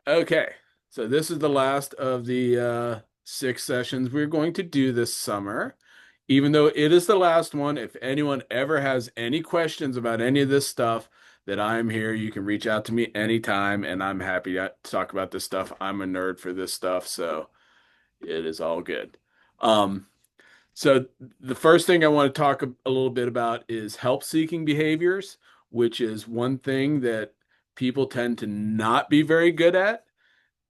Okay, so this is the last of the six sessions we're going to do this summer. Even though it is the last one, if anyone ever has any questions about any of this stuff, that I'm here. You can reach out to me anytime, and I'm happy to talk about this stuff. I'm a nerd for this stuff, so it is all good. Um, so the first thing I want to talk a little bit about is help-seeking behaviors, which is one thing that people tend to not be very good at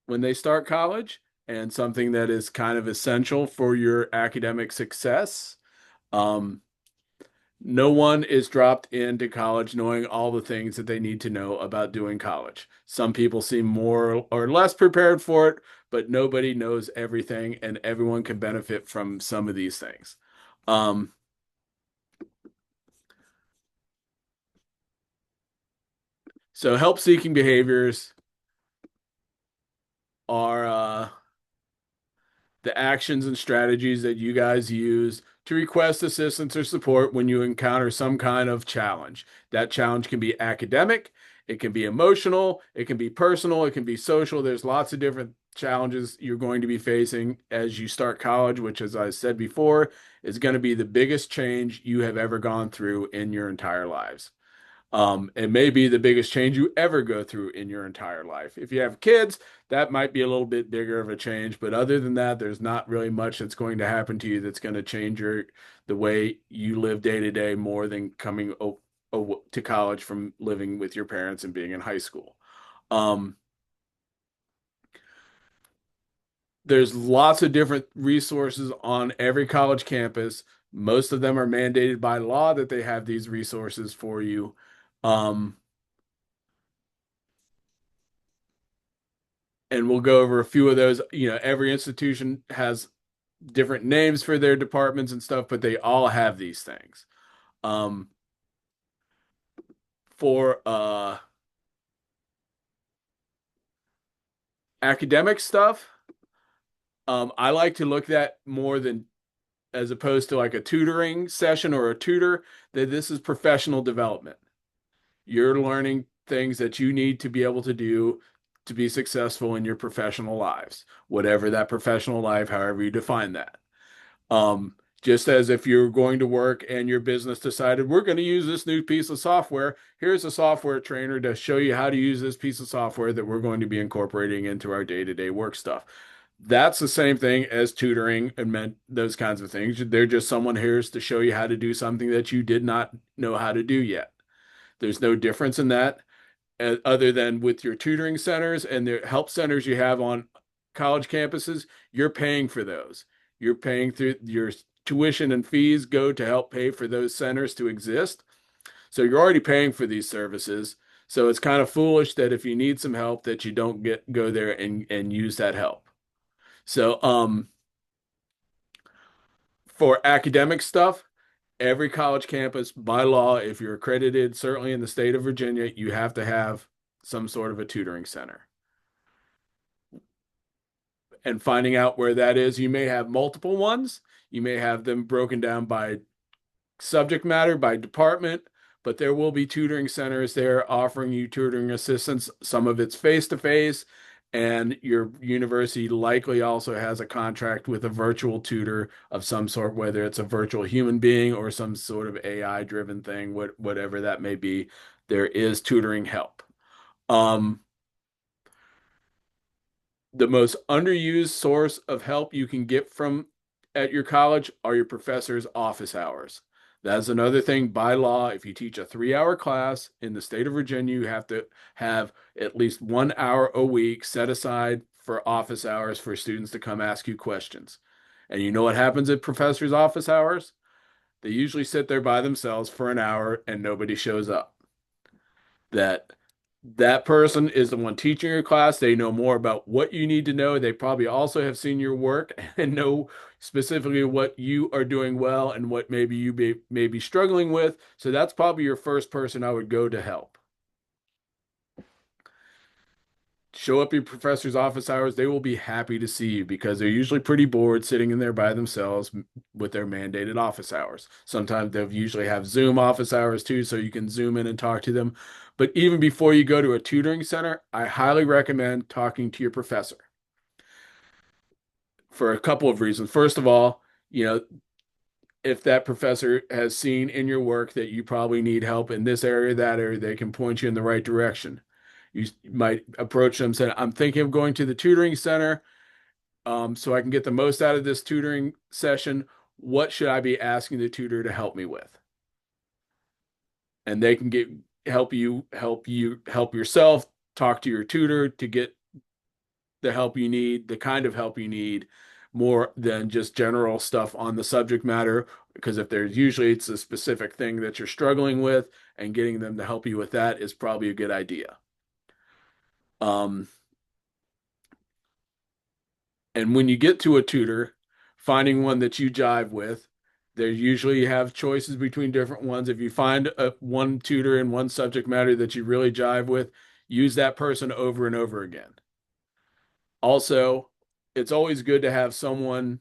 when they start college and something that is kind of essential for your academic success. Um, no one is dropped into college knowing all the things that they need to know about doing college. Some people seem more or less prepared for it, but nobody knows everything, and everyone can benefit from some of these things. Um, so help-seeking behaviors are the actions and strategies that you guys use to request assistance or support when you encounter some kind of challenge. That challenge can be academic, it can be emotional, it can be personal, it can be social. There's lots of different challenges you're going to be facing as you start college, which, as I said before, is going to be the biggest change you have ever gone through in your entire lives. It may be the biggest change you ever go through in your entire life. If you have kids, that might be a little bit bigger of a change, but other than that, there's not really much that's going to happen to you that's going to change the way you live day to day more than coming to college from living with your parents and being in high school. Um, there's lots of different resources on every college campus. Most of them are mandated by law that they have these resources for you. Um, and we'll go over a few of those. Every institution has different names for their departments and stuff, but they all have these things. Um, for academic stuff, I like to look at more than as opposed to like a tutoring session or a tutor, that this is professional development. You're learning things that you need to be able to do to be successful in your professional lives, whatever that professional life, however you define that. Um, just as if you're going to work and your business decided we're going to use this new piece of software, here's a software trainer to show you how to use this piece of software that we're going to be incorporating into our day-to-day work stuff. That's the same thing as tutoring and meant those kinds of things. They're just someone here's to show you how to do something that you did not know how to do yet. There's no difference in that other than with your tutoring centers and the help centers you have on college campuses, you're paying for those. You're paying through your tuition and fees go to help pay for those centers to exist. So you're already paying for these services. So it's kind of foolish that if you need some help that you don't go there and use that help. So for academic stuff, every college campus by law, if you're accredited, certainly in the state of Virginia, you have to have some sort of a tutoring center. And finding out where that is. You may have multiple ones. You may have them broken down by subject matter, by department, but there will be tutoring centers there offering you tutoring assistance. Some of it's face to face, and your university likely also has a contract with a virtual tutor of some sort, whether it's a virtual human being or some sort of AI driven thing, whatever that may be. There is tutoring help. Um, the most underused source of help you can get from at your college are your professor's office hours. That's another thing by law. If you teach a 3 hour class in the state of Virginia, you have to have at least 1 hour a week set aside for office hours for students to come ask you questions. And you know what happens at professors' office hours? They usually sit there by themselves for an hour and nobody shows up. That person is the one teaching your class. They know more about what you need to know. They probably also have seen your work and know specifically what you are doing well and what maybe may be struggling with. So that's probably your first person I would go to help. Show up your professor's office hours. They will be happy to see you because they're usually pretty bored sitting in there by themselves with their mandated office hours. Sometimes they'll usually have Zoom office hours too, so you can zoom in and talk to them. But even before you go to a tutoring center, I highly recommend talking to your professor for a couple of reasons. First of all, you know, if that professor has seen in your work that you probably need help in this area, that area, they can point you in the right direction. You might approach them and say, I'm thinking of going to the tutoring center, so I can get the most out of this tutoring session. What should I be asking the tutor to help me with? And they can help yourself, talk to your tutor to get the help you need, the kind of help you need, more than just general stuff on the subject matter. Because if there's usually it's a specific thing that you're struggling with, and getting them to help you with that is probably a good idea. Um, and when you get to a tutor, finding one that you jive with, they usually have choices between different ones. If you find one tutor in one subject matter that you really jive with, use that person over and over again. Also, it's always good to have someone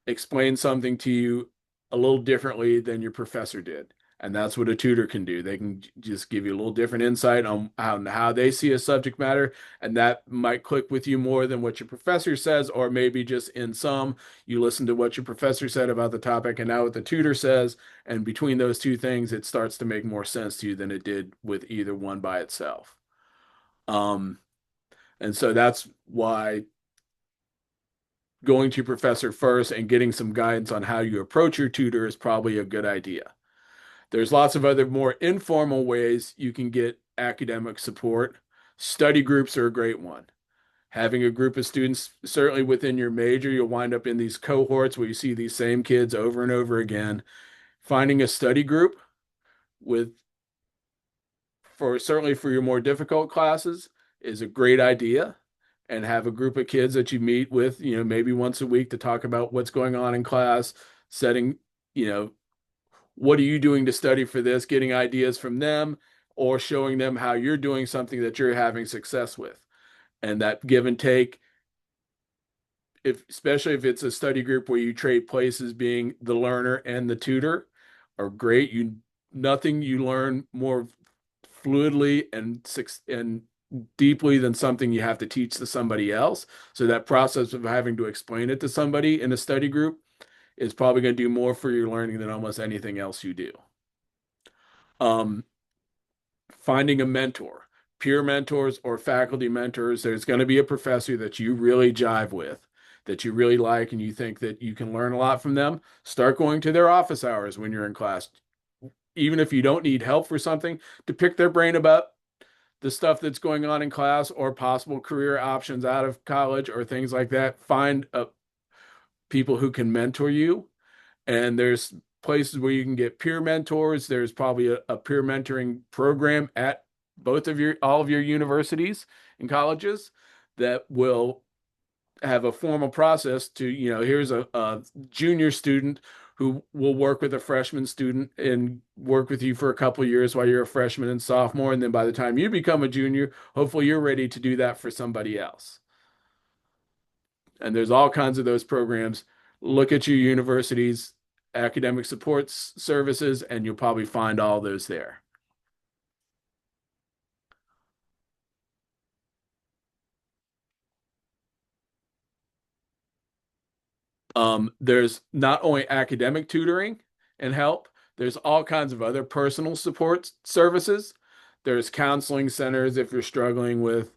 explain something to you a little differently than your professor did. And that's what a tutor can do. They can just give you a little different insight on how they see a subject matter, and that might click with you more than what your professor says, or maybe just in some, you listen to what your professor said about the topic and now what the tutor says, and between those two things, it starts to make more sense to you than it did with either one by itself. Um, and so that's why going to your professor first and getting some guidance on how you approach your tutor is probably a good idea. There's lots of other more informal ways you can get academic support. Study groups are a great one. Having a group of students, certainly within your major, you'll wind up in these cohorts where you see these same kids over and over again. Finding a study group with, for certainly for your more difficult classes, is a great idea. And have a group of kids that you meet with, maybe once a week to talk about what's going on in class, setting, you know, what are you doing to study for this, getting ideas from them, or showing them how you're doing something that you're having success with. And that give and take, especially if it's a study group where you trade places being the learner and the tutor, are great. Nothing you learn more fluidly and deeply than something you have to teach to somebody else. So that process of having to explain it to somebody in a study group is probably going to do more for your learning than almost anything else you do. Um, Finding a mentor, peer mentors or faculty mentors. There's going to be a professor that you really jive with, that you really like, and you think that you can learn a lot from them. Start going to their office hours when you're in class, even if you don't need help for something, to pick their brain about the stuff that's going on in class or possible career options out of college or things like that. Find people who can mentor you. And there's places where you can get peer mentors. There's probably a peer mentoring program at all of your universities and colleges that will have a formal process to, here's a junior student who will work with a freshman student and work with you for a couple of years while you're a freshman and sophomore. And then by the time you become a junior, hopefully you're ready to do that for somebody else. And there's all kinds of those programs. Look at your university's academic support services, and you'll probably find all those there. There's not only academic tutoring and help, there's all kinds of other personal support services. There's counseling centers if you're struggling with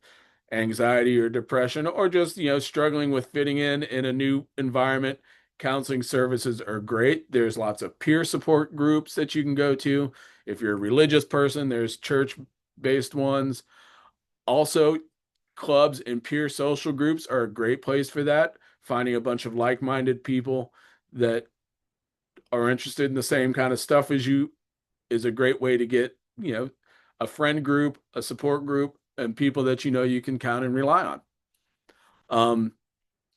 anxiety or depression, or just, struggling with fitting in a new environment. Counseling services are great. There's lots of peer support groups that you can go to. If you're a religious person, there's church-based ones. Also, clubs and peer social groups are a great place for that. Finding a bunch of like-minded people that are interested in the same kind of stuff as you is a great way to get, a friend group, a support group, and people that you can count and rely on. Um,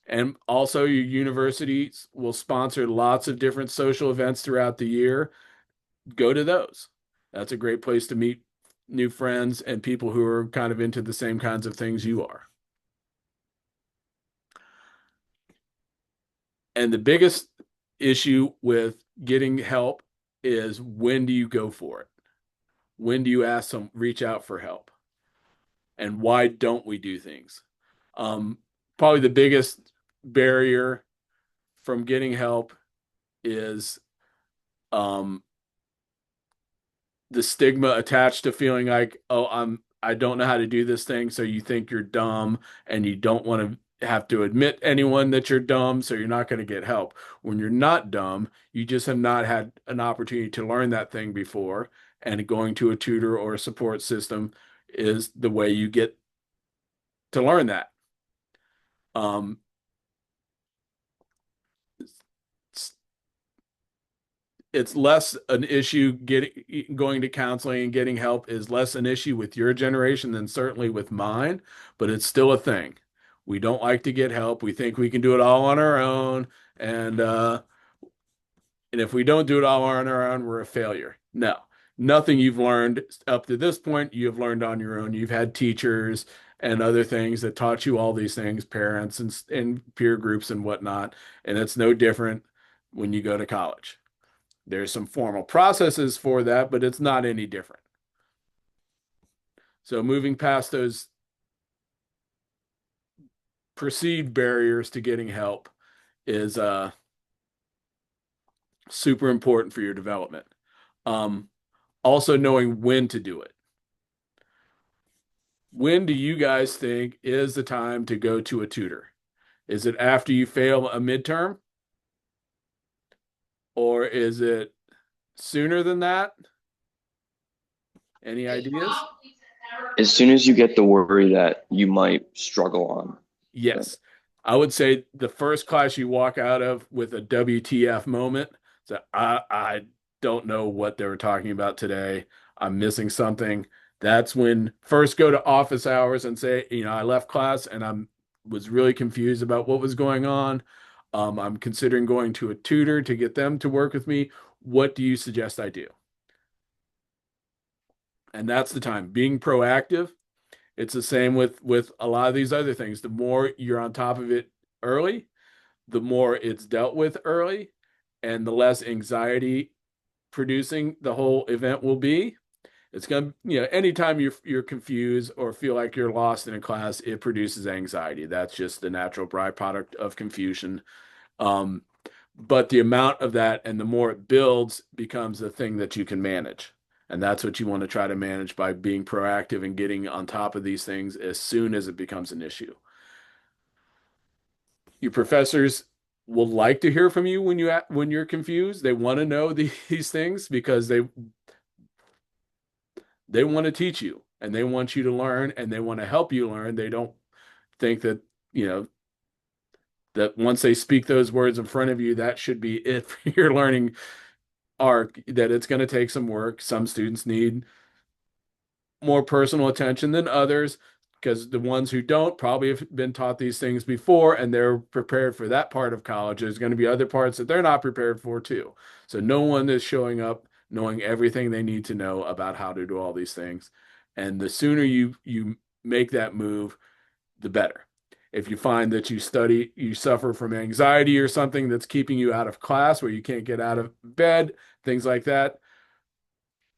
and also, your universities will sponsor lots of different social events throughout the year. Go to those. That's a great place to meet new friends and people who are kind of into the same kinds of things you are. And the biggest issue with getting help is, when do you go for it? When do you ask some reach out for help? And why don't we do things? Um, Probably the biggest barrier from getting help is um, the stigma attached to feeling like, oh, I don't know how to do this thing, so you think you're dumb and you don't want to have to admit anyone that you're dumb, so you're not going to get help. When you're not dumb, you just have not had an opportunity to learn that thing before, and going to a tutor or a support system is the way you get to learn that. Um, it's less an issue getting going to counseling and getting help is less an issue with your generation than certainly with mine, but it's still a thing. We don't like to get help. We think we can do it all on our own, and uh, and if we don't do it all on our own, we're a failure. No, nothing you've learned up to this point, you've learned on your own. You've had teachers and other things that taught you all these things, parents and peer groups and whatnot, and it's no different when you go to college. There's some formal processes for that, but it's not any different. So moving past those perceived barriers to getting help is super important for your development. Um, Also knowing when to do it. When do you guys think is the time to go to a tutor? Is it after you fail a midterm, or is it sooner than that? Any ideas? As soon as you get the worry that you might struggle on. Yes. I would say the first class you walk out of with a WTF moment. So I don't know what they were talking about today. I'm missing something. That's when first go to office hours and say, I left class and I'm was really confused about what was going on. I'm considering going to a tutor to get them to work with me. What do you suggest I do? And that's the time. Being proactive. It's the same with a lot of these other things. The more you're on top of it early, the more it's dealt with early, and the less anxiety producing the whole event will be. It's gonna, anytime you're confused or feel like you're lost in a class, it produces anxiety. That's just the natural byproduct of confusion. Um, but the amount of that and the more it builds becomes the thing that you can manage. And that's what you want to try to manage by being proactive and getting on top of these things as soon as it becomes an issue. Your professors will like to hear from you when you're confused. They want to know these things because they want to teach you and they want you to learn and they want to help you learn. They don't think that, you know, that once they speak those words in front of you, that should be it for your learning arc, that it's going to take some work. Some students need more personal attention than others because the ones who don't probably have been taught these things before and they're prepared for that part of college. There's going to be other parts that they're not prepared for too. So no one is showing up knowing everything they need to know about how to do all these things. And the sooner you make that move, the better. If you find that you suffer from anxiety or something that's keeping you out of class where you can't get out of bed, things like that,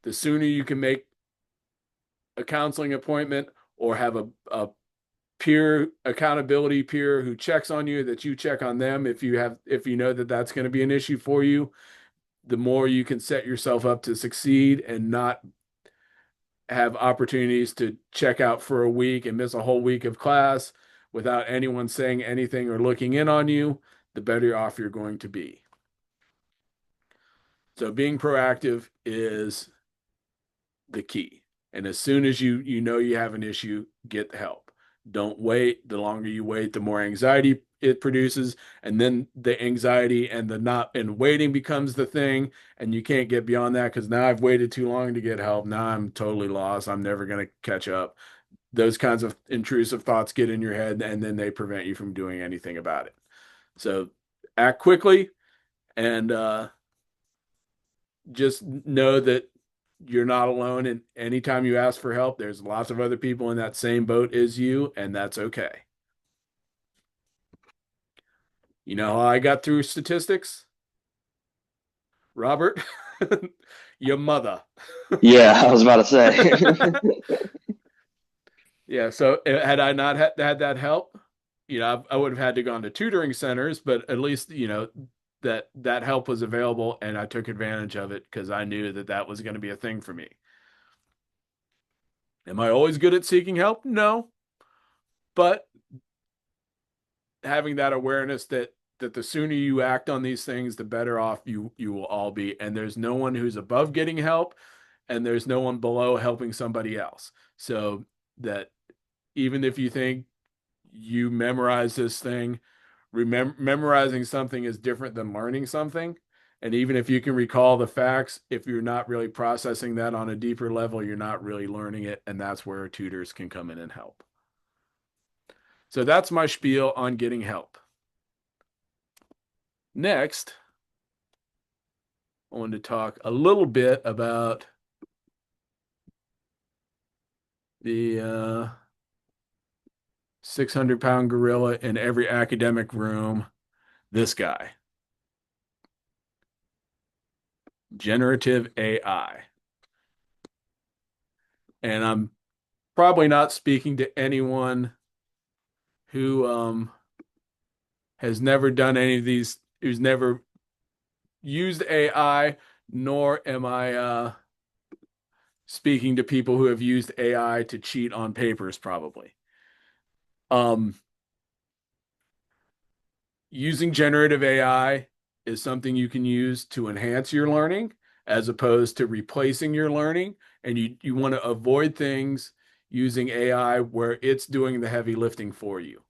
the sooner you can make a counseling appointment or have a peer accountability peer who checks on you, that you check on them if you know that that's going to be an issue for you, the more you can set yourself up to succeed and not have opportunities to check out for a week and miss a whole week of class without anyone saying anything or looking in on you, the better off you're going to be. So being proactive is the key. And as soon as you know you have an issue, get the help. Don't wait. The longer you wait, the more anxiety it produces, and then the anxiety and the not and waiting becomes the thing, and you can't get beyond that because now I've waited too long to get help. Now I'm totally lost. I'm never going to catch up. Those kinds of intrusive thoughts get in your head, and then they prevent you from doing anything about it. So act quickly and just know that you're not alone. And anytime you ask for help, there's lots of other people in that same boat as you, and that's okay. You know how I got through statistics? Robert, your mother. Yeah, I was about to say. Yeah, so had I not had that help, I would have had to gone to tutoring centers, but at least, that help was available and I took advantage of it because I knew that that was going to be a thing for me. Am I always good at seeking help? No, but having that awareness that the sooner you act on these things, the better off you will all be. And there's no one who's above getting help, and there's no one below helping somebody else. So that even if you think you memorize this thing, memorizing something is different than learning something. And even if you can recall the facts, if you're not really processing that on a deeper level, you're not really learning it. And that's where tutors can come in and help. So that's my spiel on getting help. Next, I wanted to talk a little bit about the 600-pound gorilla in every academic room, this guy, generative AI. And I'm probably not speaking to anyone who has never done any of these, who's never used AI, nor am I speaking to people who have used AI to cheat on papers, probably. Um, Using generative AI is something you can use to enhance your learning as opposed to replacing your learning. And you want to avoid things using AI where it's doing the heavy lifting for you.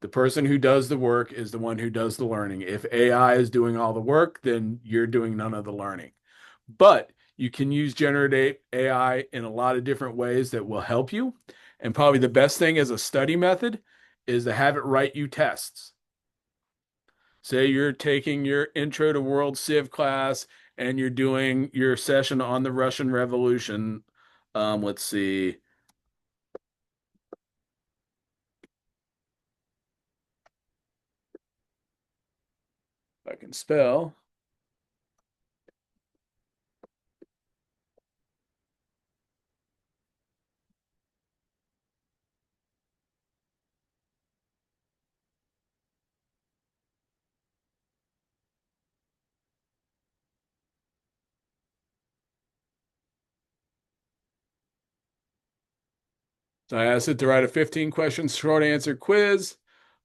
The person who does the work is the one who does the learning. If AI is doing all the work, then you're doing none of the learning. But you can use generative AI in a lot of different ways that will help you. And probably the best thing as a study method is to have it write you tests. Say you're taking your intro to world civ class and you're doing your session on the Russian Revolution. Let's see. If I can spell. So I asked it to write a 15 question short answer quiz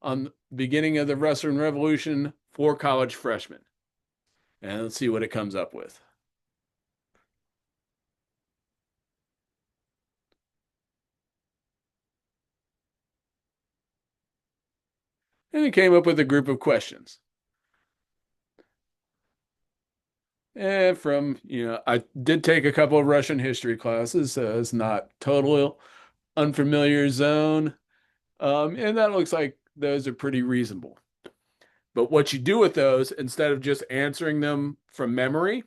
on the beginning of the Russian Revolution for college freshmen. And let's see what it comes up with. And it came up with a group of questions. And I did take a couple of Russian history classes, so it's not total unfamiliar zone. And that looks like those are pretty reasonable. But what you do with those, instead of just answering them from memory,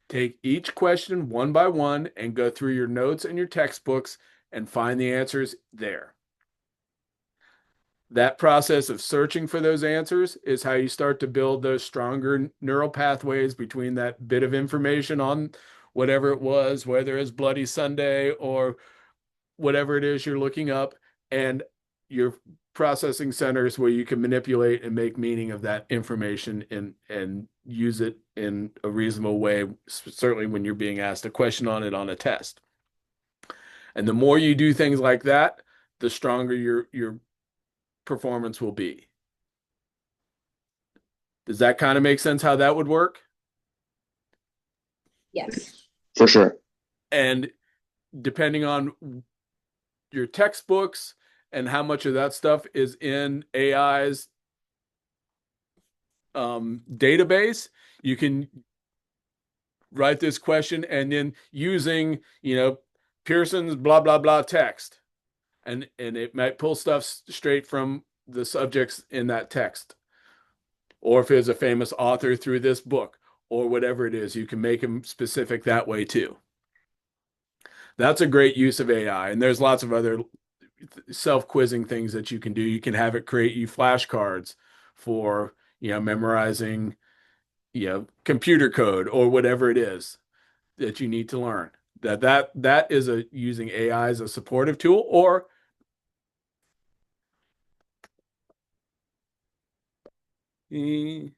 take each question one by one and go through your notes and your textbooks and find the answers there. That process of searching for those answers is how you start to build those stronger neural pathways between that bit of information on whatever it was, whether it's Bloody Sunday or whatever it is you're looking up, and your processing centers where you can manipulate and make meaning of that information and use it in a reasonable way, certainly when you're being asked a question on it on a test. And the more you do things like that, the stronger your performance will be. Does that kind of make sense how that would work? Yes. For sure. And depending on your textbooks and how much of that stuff is in AI's database, you can write this question and then using, Pearson's blah, blah, blah text. And it might pull stuff straight from the subjects in that text. Or if it's a famous author through this book or whatever it is, you can make them specific that way too. That's a great use of AI. And there's lots of other self-quizzing things that you can do. You can have it create you flashcards for, memorizing computer code or whatever it is that you need to learn. That is a using AI as a supportive tool, or 10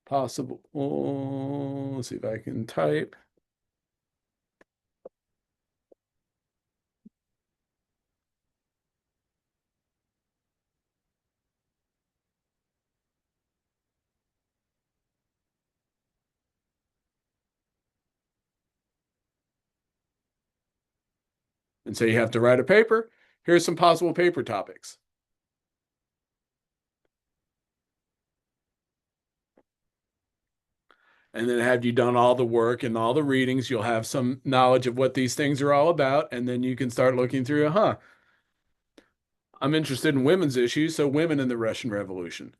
possible. Oh, let's see if I can type. And say you have to write a paper. Here's some possible paper topics. And then have you done all the work and all the readings, you'll have some knowledge of what these things are all about. And then you can start looking through, I'm interested in women's issues, so women in the Russian Revolution.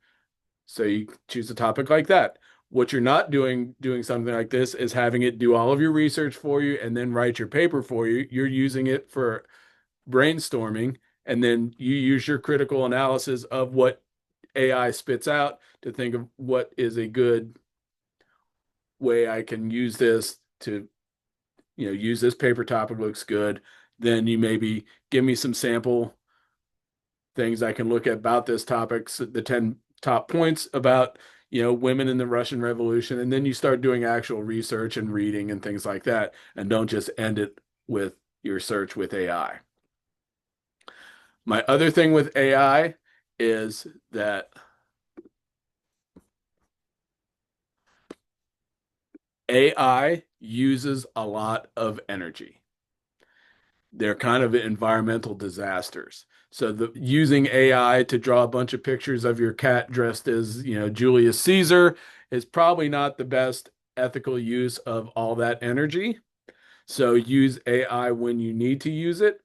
So you choose a topic like that. What you're not doing something like this is having it do all of your research for you and then write your paper for you. You're using it for brainstorming, and then you use your critical analysis of what AI spits out to think of what is a good way I can use this to, use this paper topic looks good. Then you maybe give me some sample things I can look at about this topic, so the 10 top points about, women in the Russian Revolution. And then you start doing actual research and reading and things like that. And don't just end it with your search with AI. My other thing with AI is that AI uses a lot of energy. They're kind of environmental disasters. So using AI to draw a bunch of pictures of your cat dressed as, Julius Caesar is probably not the best ethical use of all that energy. So use AI when you need to use it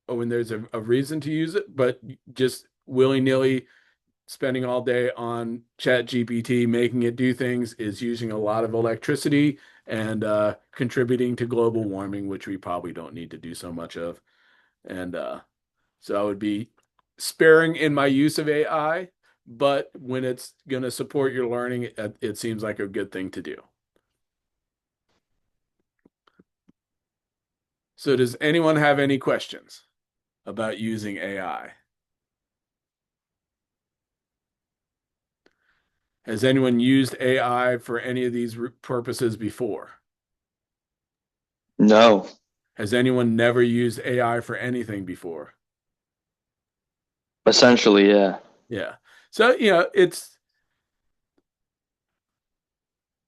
or when there's a reason to use it, but just willy-nilly spending all day on Chat GPT, making it do things is using a lot of electricity and contributing to global warming, which we probably don't need to do so much of. And so I would be sparing in my use of AI, but when it's going to support your learning, it seems like a good thing to do. So does anyone have any questions about using AI? Has anyone used AI for any of these purposes before? No, Has anyone never used AI for anything before? essentially, yeah. Yeah. So,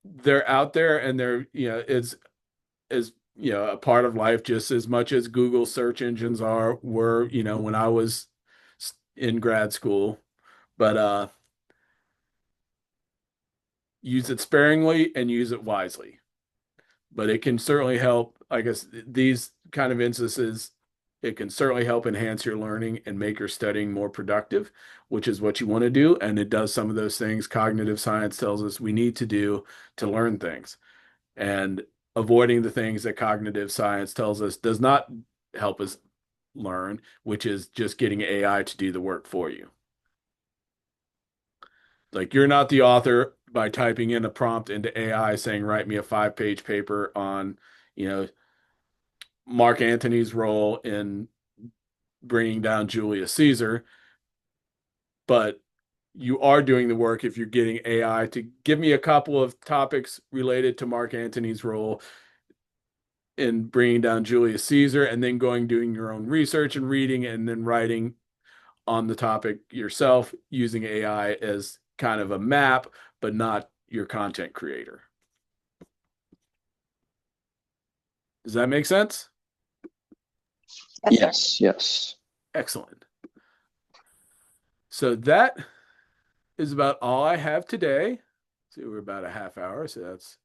they're out there and they're, is, a part of life just as much as Google search engines were, when I was in grad school. But use it sparingly and use it wisely. But it can certainly help. I guess these kind of instances, it can certainly help enhance your learning and make your studying more productive, which is what you want to do. And it does some of those things cognitive science tells us we need to do to learn things. And avoiding the things that cognitive science tells us does not help us learn, which is just getting AI to do the work for you. Like you're not the author by typing in a prompt into AI saying, write me a 5-page paper on, you know, Mark Antony's role in bringing down Julius Caesar, but you are doing the work if you're getting AI to give me a couple of topics related to Mark Antony's role in bringing down Julius Caesar, and then going doing your own research and reading and then writing on the topic yourself using AI as kind of a map, but not your content creator. Does that make sense? Yes, yes. Excellent. So that is about all I have today. See, we're about a half hour, so that's